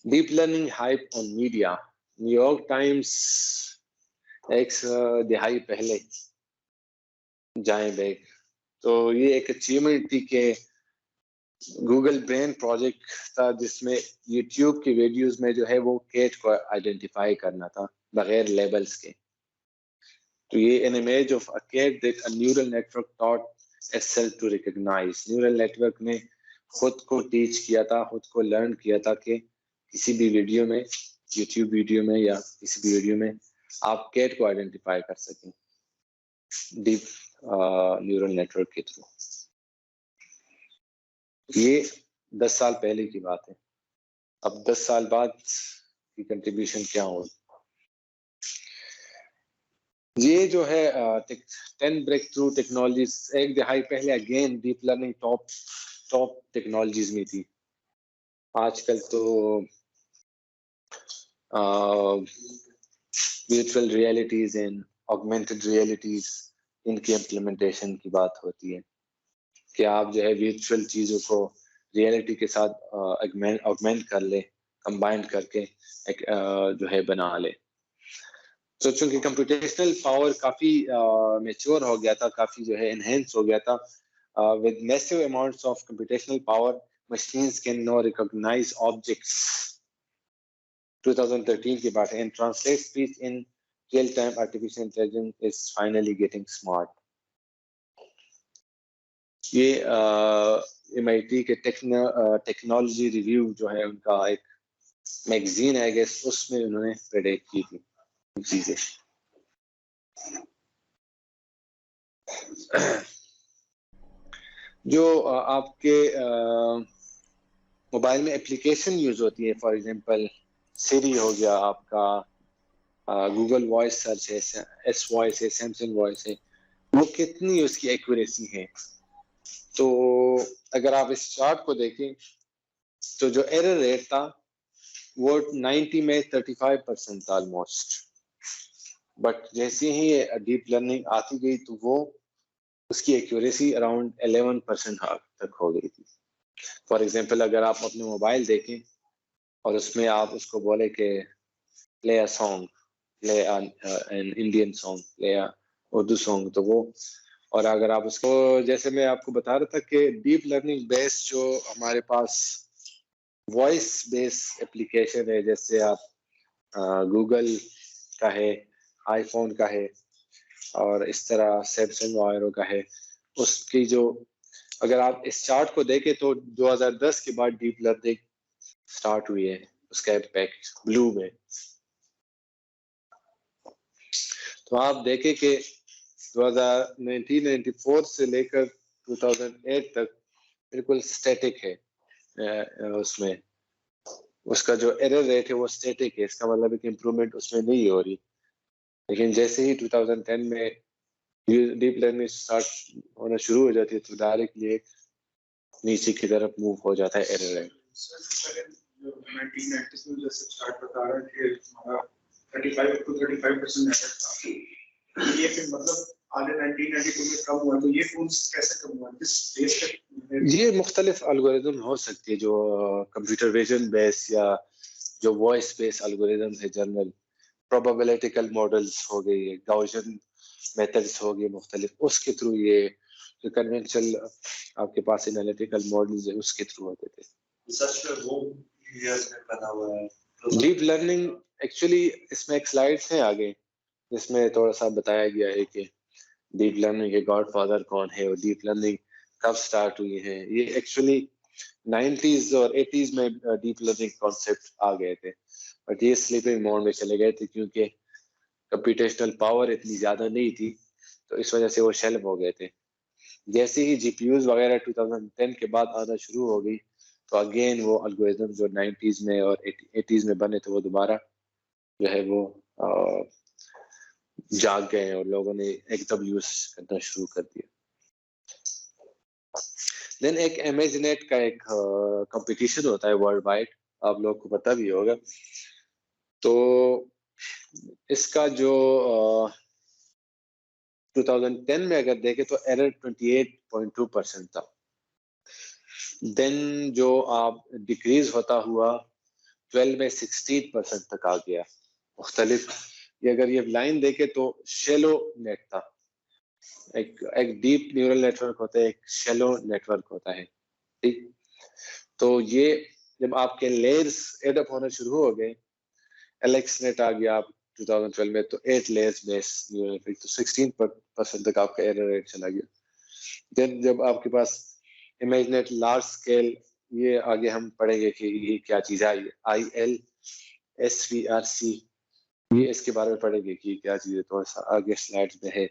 Deep learning hype on media. New York times एक दिहाई पहले जाए बैक, तो ये एक अचीवमेंट थी कि गूगल ब्रेन प्रोजेक्ट था जिसमें यूट्यूब की वीडियोस में जो है वो कैट को आइडेंटिफाई करना था बगैर लेबल्स के। तो ये an image of a cat that a neural network taught itself to recognize। Neural network ने खुद को टीच किया था, खुद को लर्न किया था कि किसी भी वीडियो में, यूट्यूब वीडियो में या किसी भी वीडियो में आप कैट को आइडेंटिफाई कर सकें डीप न्यूरल नेटवर्क के थ्रू। ये 10 साल पहले की बात है। अब 10 साल बाद की कंट्रीब्यूशन क्या हो। ये जो है 10 ब्रेक थ्रू टेक्नोलॉजीज, एक दिहाई पहले again deep learning top technologies में थी। आजकल तो virtual realities and augmented realities, इनकी इम्प्लीमेंटेशन की बात होती है कि आप जो है वर्चुअल चीजों को रियलिटी के साथ ऑगमेंट कर ले, कंबाइन करके एक जो है बना ले। तो चूंकि कंप्यूटेशनल पावर काफी मैच्योर हो गया था, काफी जो है एनहेंस हो गया था, with massive amounts of computational power machines can now recognise objects. 2013 की बात है। And translate speech in real time. Artificial intelligence is finally getting smart. ये MIT के टेक्नोलॉजी रिव्यू जो है उनका एक मैगजीन है, गेस उसमें उन्होंने प्रेडिक्ट की थी चीजें। जो आपके मोबाइल में एप्लीकेशन यूज होती है, फॉर एग्जांपल सिरी हो गया आपका, गूगल वॉइस सर्च है, एस वॉइस है, सैमसंग वॉइस है, वो कितनी उसकी एक्यूरेसी है। तो अगर आप इस चार्ट को देखें तो जो एरर रेट था वो 90 में 35% था ऑलमोस्ट। बट जैसे ही डीप लर्निंग आती गई तो वो उसकी एक्यूरेसी अराउंड 11% तक हो गई थी। फॉर एग्जांपल अगर आप अपने मोबाइल देखें और उसमें आप उसको बोले कि play a song, play an Indian song, play a Urdu song, तो वो, और अगर आप उसको, जैसे मैं आपको बता रहा था कि डीप लर्निंग बेस जो हमारे पास वॉइस बेस एप्लीकेशन है, जैसे आप गूगल का है, आईफोन का है और इस तरह सैमसंग वायरो का है, उसकी जो, अगर आप इस चार्ट को देखें तो 2010 के बाद डीप लर्निंग स्टार्ट हुई है, उसका इम्पैक्ट ब्लू में। तो आप देखें कि 1994 से लेकर 2008 तक बिल्कुल स्टैटिक है, उसमें उसका जो एरर रेट है वो स्टैटिक है। इसका मतलब है कि इम्प्रूवमेंट उसमें नहीं हो रही। लेकिन जैसे ही 2010 में डीप लर्निंग स्टार्ट होना शुरू हो जाती है तो डायरेक्टली नीचे की तरफ मूव हो जाता है एरर रेट। ये फिर मतलब आगे 1992 में कम हुआ, तो ये फोन कैसे कम हुआ, किस बेस पे? ये मुख्तलिफ एल्गोरिदम हो सकती है, जो कंप्यूटर विजन बेस या जो वॉइस बेस एल्गोरिदम है, जनरल प्रोबेबिलिटिकल मॉडल्स हो गई, गाउसियन मेथड्स हो गए मुख्तलिफ, उसके थ्रू ये जो कन्वेंशनल आपके पास एनालिटिकल मॉडल्स है उसके थ्रू होते थे। डीप लर्निंग एक्चुअली इसमें एक स्लाइड्स है आगे जिसमें थोड़ा सा बताया गया है कि डीप लर्निंग के गॉडफादर कौन है और डीप लर्निंग कब स्टार्ट हुई है। ये एक्चुअली 90s और 80s में डीप लर्निंग कॉन्सेप्ट आ गए थे, बट ये स्लीपिंग मोड में चले गए थे क्योंकि कंप्यूटेशनल पावर इतनी ज्यादा नहीं थी, तो इस वजह से वो शेल्व हो गए थे। जैसे ही जीपीयूज वगैरह 2010 के बाद आना शुरू हो गई तो अगेन वो एल्गोरिथम जो 90s में और 80s में बने थे वो दोबारा जो है वो जाग गए और लोगों ने एकदम यूज करना शुरू कर दिया। देन एक ImageNet का एक कंपटीशन होता है वर्ल्ड वाइड, आप लोग को पता भी होगा। तो इसका जो 2010 में अगर देखें तो एरर 28.2% था। देन जो आप डिक्रीज होता हुआ 12 में 16% तक आ गया। मुख्तलिफ ये अगर ये लाइन देखे तो शेलो नेट था, एक डीप न्यूरल नेटवर्क होता है, एक शेलो नेटवर्क होता है, ठीक। तो ये जब आपके लेयर्स एड अप होना शुरू हो गए, ImageNet आ गया आप 2012 में, तो 8 लेयर्स बेस न्यूरल नेटवर्क, तो 16% तक आपका एरर रेट चला गया। देन जब आपके पास ImageNet लार्ज स्केल, ये आगे हम पढ़ेंगे कि ये क्या चीज है, ILSVRC, ये इसके बारे में पढ़ेंगे कि क्या चीज है, थोड़ा सा आगे स्लाइड्स में है।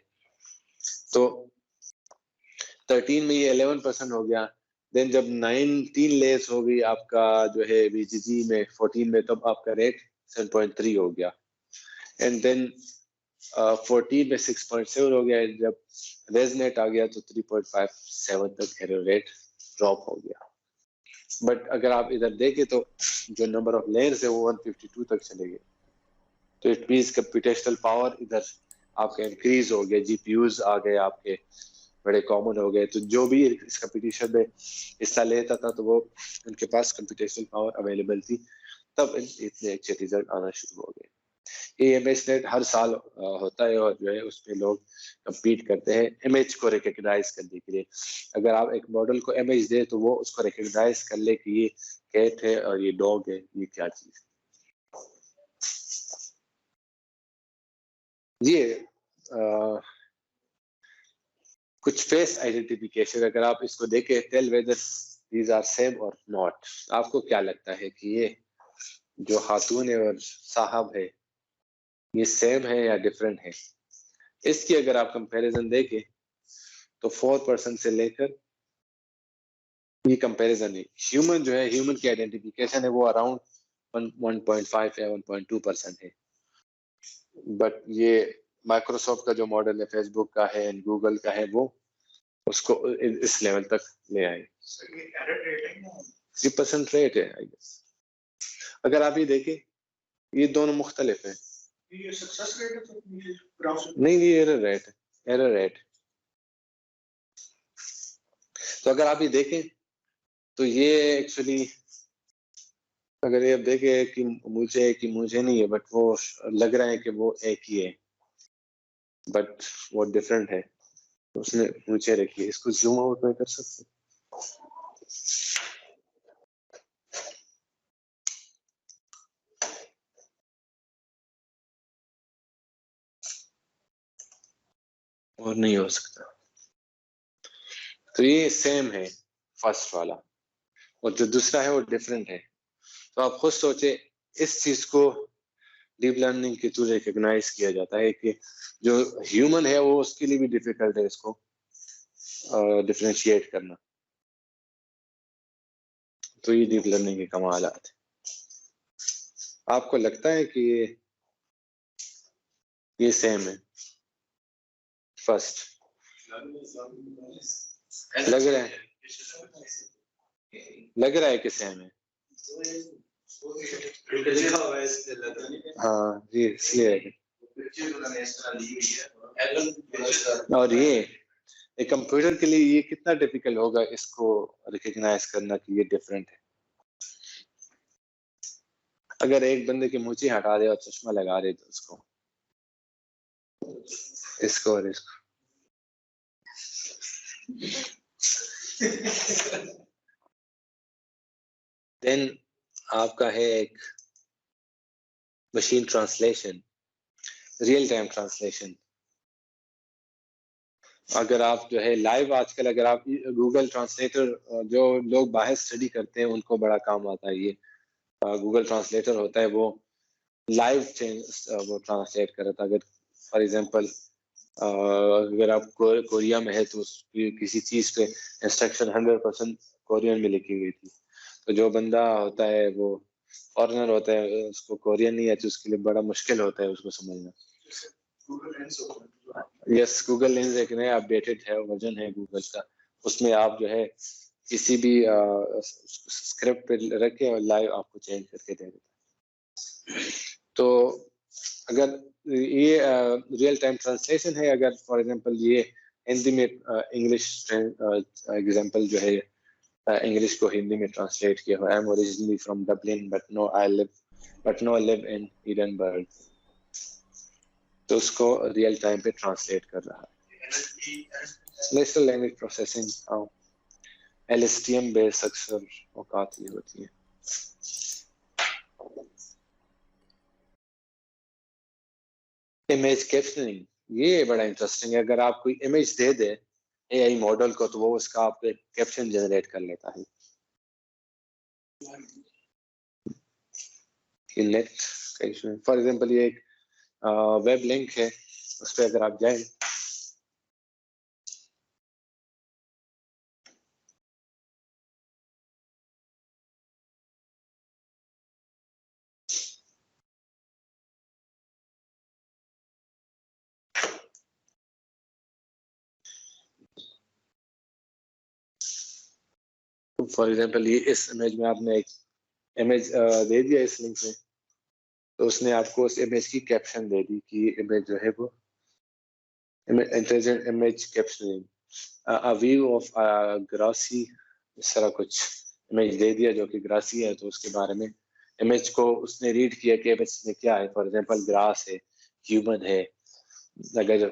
तो 13 में ये 11% हो गया। देन जब 19 लेयर्स हो गई आपका जो है BGG में 14 में, तब आपका रेट 7.3 हो गया। एंड देन 14 में 6.7 हो गया। जब ResNet आ गया तो 3.57 तक एरर रेट ड्रॉप हो गया। बट अगर आप इधर देखें तो जो नंबर ऑफ लेयर्स है वो 152 तक चले गए। तो इट मींस कंप्यूटेशनल पावर इधर आपका इंक्रीज हो गया, GPUs आ गए आपके, बड़े कॉमन हो गए। तो जो भी इस कंपटीशन में हिस्सा लेता था तो वो उनके पास कंप्यूटेशनल पावर अवेलेबल थी, तब इतने अच्छे रिजल्ट आना शुरू हो गए। ये ImageNet हर साल होता है और जो है उसमें लोग कम्पीट करते हैं इमेज को रिकग्नाइज करने के लिए। अगर आप एक मॉडल को इमेज दे तो वो उसको रिकग्नाइज कर ले कि ये कैट है और ये डॉग है, ये क्या चीज है। ये कुछ फेस आइडेंटिफिकेशन, अगर आप इसको देखें, tell whether these are same और नॉट। आपको क्या लगता है कि ये जो खातून है और साहब है, ये सेम है या डिफरेंट है? इसकी अगर आप कंपैरिजन देखें तो 4% से लेकर, ये कंपैरिजन है। ह्यूमन जो है, ह्यूमन की आइडेंटिफिकेशन है वो अराउंड 1.5 या 1.2% है। बट ये माइक्रोसॉफ्ट का जो मॉडल है, फेसबुक का है एंड गूगल का है, वो उसको इस लेवल तक ले आए। 3% रेट है आई गेस। अगर आप ये देखें, ये दोनों मुख्तलिफ है। ये सक्सेस रेट है तो नहीं, ये एरर रेट है, एरर रेट। तो अगर आप ये देखें तो ये एक्चुअली, अगर ये देखें कि मुझे नहीं है, बट वो लग रहा है कि वो एक ही है, बट वो डिफरेंट है। उसने मुझे रखी है, इसको जूम आउट में कर सकते। और नहीं हो सकता। तो ये सेम है फर्स्ट वाला, और जो दूसरा है वो डिफरेंट है। तो आप खुद सोचे, इस चीज को डीप लर्निंग के थ्रू रिकग्नाइज किया जाता है कि जो ह्यूमन है वो, उसके लिए भी डिफिकल्ट है इसको डिफरेंशिएट करना। तो ये डीप लर्निंग के कमालात है। आपको लगता है कि ये सेम है? फर्स्ट लग रहा है कि सेम है। हाँ जी, इसलिए। और ये एक कंप्यूटर के लिए ये कितना डिफिकल्ट होगा इसको रिकग्नाइज करना कि ये डिफरेंट है। अगर एक बंदे की मूंछें हटा दे और चश्मा लगा दे तो इसको और इसको देन आपका है एक machine translation, real time translation. अगर आप जो है लाइव, आजकल अगर आप गूगल ट्रांसलेटर, जो लोग बाहर स्टडी करते हैं उनको बड़ा काम आता है ये। गूगल ट्रांसलेटर होता है, वो लाइव वो ट्रांसलेट कर रहा था। अगर फॉर एग्जांपल अगर आप कोरिया में है तो किसी चीज पे इंस्ट्रक्शन 100% कोरियन में लिखी हुई थी, तो जो बंदा होता है वो फॉरेनर होता है, उसको कोरियन नहीं आती, उसके लिए बड़ा मुश्किल होता है उसको समझना। यस, गूगल लेंस एक नया अपडेटेड है वर्जन है गूगल का, उसमें आप जो है किसी भी स्क्रिप्ट पे रख के और लाइव आपको चेंज करके दे देता है। तो अगर ये रियल टाइम ट्रांसलेशन है, अगर फॉर एग्जांपल ये हिंदी में इंग्लिश एग्जांपल जो है इंग्लिश को हिंदी में ट्रांसलेट किया हुआ। I am originally from Dublin but know live in Edinburgh. तो उसको रियल टाइम पे ट्रांसलेट कर रहा है। Natural language processing LSTM based अक्सर औकात ये होती है। इमेज कैप्शनिंग, ये बड़ा इंटरेस्टिंग है। अगर आप कोई इमेज दे दे AI मॉडल को तो वो उसका आपको एक कैप्शन जनरेट कर लेता है। नेट फॉर एग्जांपल ये एक वेब लिंक है, उस पर अगर आप जाएं तो फॉर एग्जांपल ये इस इमेज में आपने एक इमेज दे दिया इस लिंक में, तो उसने आपको उस इमेज की कैप्शन दे दी कि इमेज जो है वो intelligent image captioning a view of grassy, इस तरह कुछ इमेज दे दिया जो कि ग्रासी है। तो उसके बारे में इमेज को उसने रीड किया कि इमेज में क्या है। फॉर एग्जांपल ग्रास है, ह्यूमन है। अगर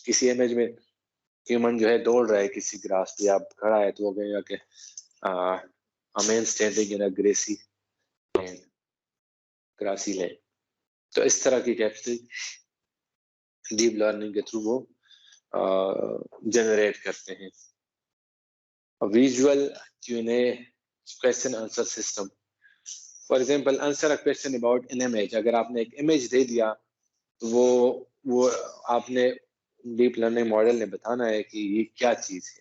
किसी इमेज में ह्यूमन जो है दौड़ रहा है किसी ग्रास पे, आप खड़ा है तो वो कहेगा कि a man standing in a grassy land। तो इस तरह की कैप्शन डीप लर्निंग के थ्रू वो जनरेट करते हैं। Visual Q&A question answer system, for example answer a question about an image. अगर आपने एक इमेज दे दिया तो वो आपने डीप लर्निंग मॉडल ने बताना है कि ये क्या चीज है।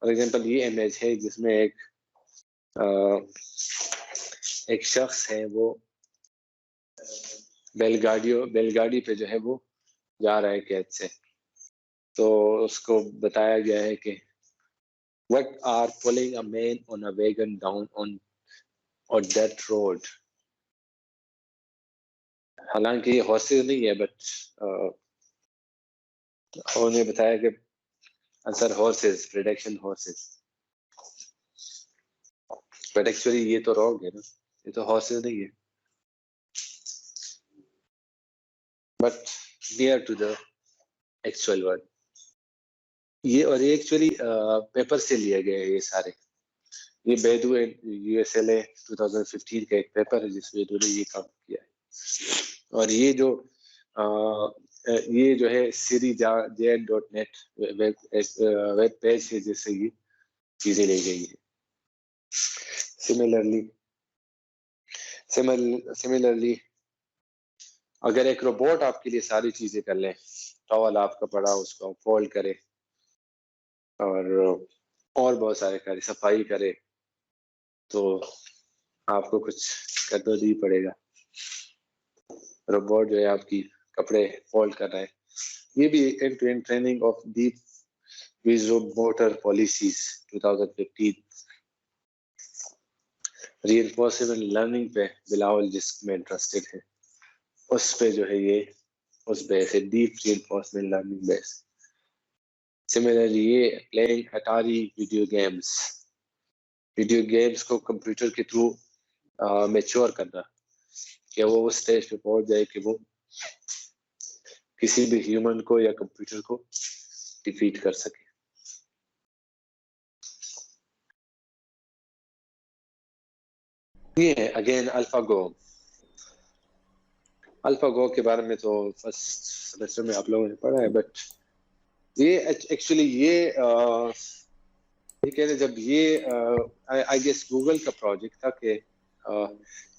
फॉर एग्जांपल ये इमेज है जिसमें एक शख्स है, वो बैलगाड़ी पे जो है वो जा रहा है कैद से। तो उसको बताया गया है कि what are pulling a man on a wagon down on that road। हालांकि ये हॉर्सेस नहीं है बट उन्होंने बताया कि answer horses, prediction horses, but actually ये तो रॉन्ग है ना, ये तो हॉर्सेस नहीं है but near to the actual word. ये और ये एक्चुअली पेपर से लिए गए ये सारे। ये बेदू USLA 2015 का एक पेपर है जिसमें इन्होंने ये काम किया है। और ये जो है Siri.jn.net वेब पेज है जिससे ये चीजें ली गई है। सिमिलरली अगर एक रोबोट आपके लिए सारी चीजें कर ले, टॉवल आपका पड़ा उसको फोल्ड करे और बहुत सारे करे, सफाई करे, तो आपको कुछ करना नहीं पड़ेगा। रोबोट जो है आपकी कपड़े फोल्ड कर रहा है। ये भी end to end training of deep visual policies 2015। Reinforcement learning पे बिलावल जिसमें इंटरेस्टेड है, उस पे जो है ये उस बेस है, deep reinforcement learning base. Similarly ये प्लेइंग अटारी वीडियो गेम्स को कंप्यूटर के थ्रू मैच्योर करना, कि वो उस स्टेज पे पहुंच जाए कि वो किसी भी ह्यूमन को या कंप्यूटर को डिफीट कर सके। ये है अगेन अल्फागो के बारे में तो फर्स्ट सेमेस्टर में आप लोगों ने पढ़ा है, बट ये एक्चुअली ये कह रहे जब ये आई गेस गूगल का प्रोजेक्ट था कि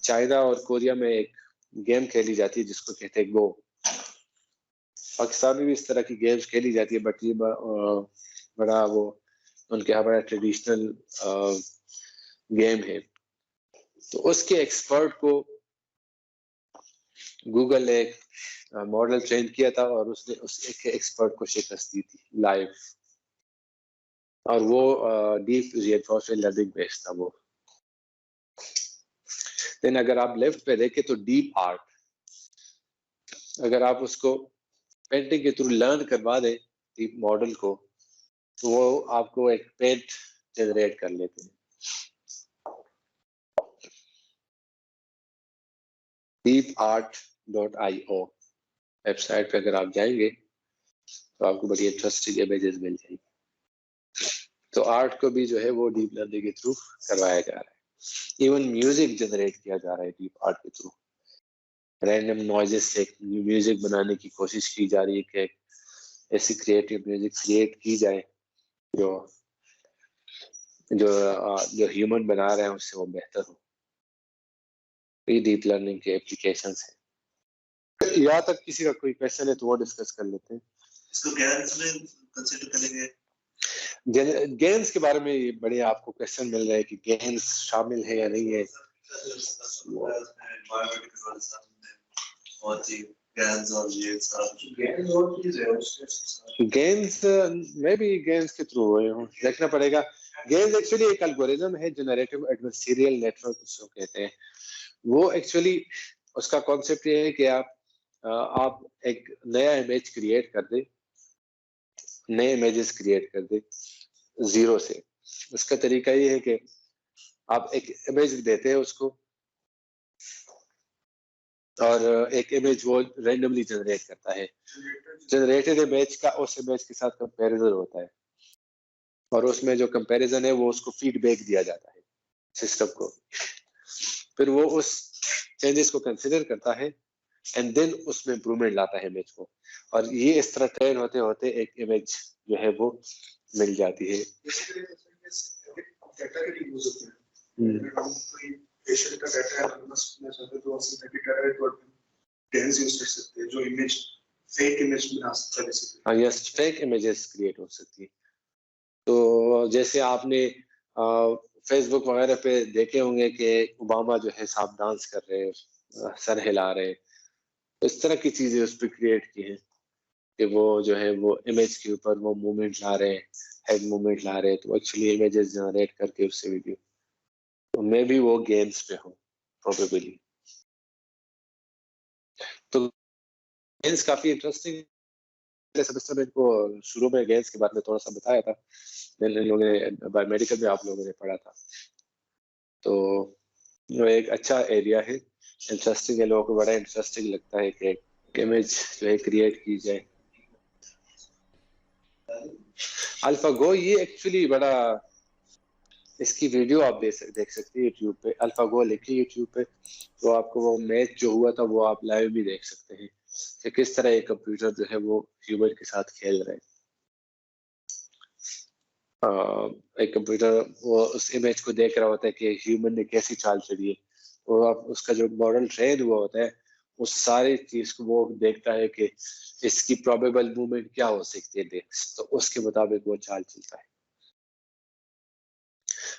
चाइना और कोरिया में एक गेम खेली जाती है जिसको कहते हैं गो। पाकिस्तान में भी इस तरह की गेम्स खेली जाती है, बट ये बड़ा वो उनके यहाँ बड़ा ट्रेडिशनल गेम है। तो उसके एक्सपर्ट को गूगल ने एक मॉडल ट्रेन किया था और उसने उस एक एक्सपर्ट को शिकस्त दी थी लाइव, और वो डीप रिइंफोर्समेंट लर्निंग बेस्ड था वो। देन अगर आप लेफ्ट पे देखें तो डीप आर्ट, अगर आप उसको पेंटिंग के थ्रू लर्न करवा दें डीप मॉडल को, तो वो आपको एक पेंट जनरेट कर लेते हैं। deepart.io वेबसाइट पे अगर आप जाएंगे तो आपको बड़ी इंटरेस्टिंग इमेजेस मिल जाएगी। तो आर्ट को भी जो है वो डीप लर्निंग के थ्रू करवाया जा रहा है। इवन म्यूजिक जनरेट किया जा रहा है डीप आर्ट के थ्रू। रैंडम नॉइजेस से म्यूजिक बनाने की कोशिश की जा रही है कि ऐसी क्रिएटिव म्यूजिक क्रिएट की जाए जो जो जो ह्यूमन बना रहे हैं उससे वो बेहतर हो। ये डीप लर्निंग के एप्लीकेशंस हैं। यहाँ तक किसी का कोई क्वेश्चन है तो वो डिस्कस कर लेते हैं। इसको गेम्स में कंसीडर करेंगे। गेम्स के बारे में बड़े आपको क्वेश्चन मिल रहे हैं कि गेम्स शामिल है या नहीं है। गेम्स में भी गेम्स के थ्रू देखना पड़ेगा। गेम्स एक्चुअली एक एल्गोरिथम है, जनरेटिव एडवर्सरियल नेटवर्क उसको कहते हैं। वो एक्चुअली उसका कॉन्सेप्ट ये है कि आप एक नया इमेज क्रिएट कर दे, नए इमेजेस क्रिएट कर दे जीरो से। उसका तरीका ये है कि आप एक इमेज देते हैं उसको और एक इमेज वो रैंडमली जनरेट करता है। जनरेटेड इमेज का उस इमेज के साथ कंपैरिजन होता है और उसमें जो कंपैरिजन है वो उसको फीडबैक दिया जाता है सिस्टम को। फिर वो उस चेंजेस को कंसिडर करता है एंड देन उसमें इम्प्रूवमेंट लाता है इमेज को। और ये इस तरह ट्रेन होते होते एक इमेज जो है वो मिल जाती है। डेटा के यूज होते हैं। कोई पेशेंट का डेटा है तो यूज कर सकते हैं जो इमेज फेक इमेज बना सकता है बेसिकली। हाँ यस, फेक इमेजेस क्रिएट हो सकती है। तो जैसे आपने फेसबुक वगैरह पे देखे होंगे कि ओबामा जो है साहब डांस कर रहे हैं, सर हिला रहे हैं, तो इस तरह की चीजें उस पर क्रिएट की हैं कि वो जो है वो इमेज के ऊपर वो मूवमेंट ला रहे हैं, हेड मूवमेंट ला रहे हैं, तो एक्चुअली इमेजेस जनरेट करके उससे वीडियो। तो मे भी वो गेम्स पे हो प्रोबेबली। तो गेम्स काफी इंटरेस्टिंग। सेमेस्टर में इनको शुरू में गेम्स के बारे में थोड़ा सा बताया था, लोगों ने बायोमेडिकल में आप लोगों ने पढ़ा था। तो वो एक अच्छा एरिया है, इंटरेस्टिंग है, लोगों को बड़ा इंटरेस्टिंग लगता है कि इमेज जो है क्रिएट की जाए। अल्फागो ये एक्चुअली बड़ा, इसकी वीडियो आप देख सकते हैं यूट्यूब पे। अल्फागो लिखिए यूट्यूब पे तो आपको वो मैच जो हुआ था वो आप लाइव भी देख सकते हैं कि किस तरह एक कंप्यूटर जो है वो ह्यूमन के साथ खेल रहे हैं। एक कंप्यूटर वो उस इमेज को देख रहा होता है कि ह्यूमन ने कैसी चाल चली है, तो आप उसका जो मॉडल ट्रेन हुआ होता है उस सारी चीज को वो देखता है कि इसकी प्रोबेबल मूवमेंट क्या हो सकती है, तो उसके मुताबिक वो चाल चलता है।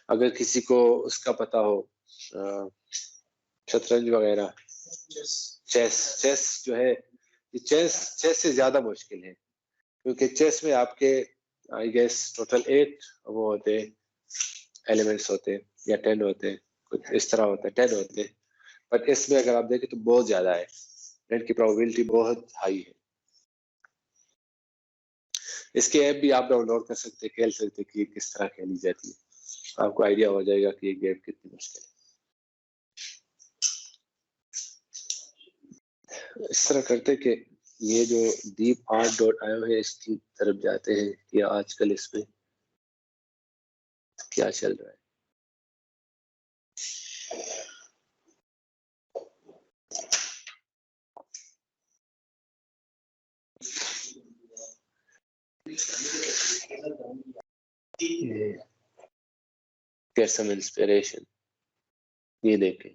अगर किसी को उसका पता हो शतरंज वगैरह, चेस जो है, चेस से ज्यादा मुश्किल है क्योंकि चेस में आपके आई गेस टोटल 8 वो होते हैं, एलिमेंट्स होते हैं या 10 होते हैं, कुछ इस तरह होता है, 10 होते हैं। बट इसमें अगर आप देखें तो बहुत ज्यादा है, की प्रोबेबिलिटी बहुत हाई है। इसके ऐप भी आप डाउनलोड कर सकते हैं, खेल सकते हैं कि किस तरह खेली जाती है, आपको आइडिया हो जाएगा कि ये गेम कितनी मुश्किल है। इस तरह करते कि ये जो deepart.io है इसकी तरफ जाते हैं कि आजकल इसमें क्या चल रहा है। Get some inspiration, ये देखें।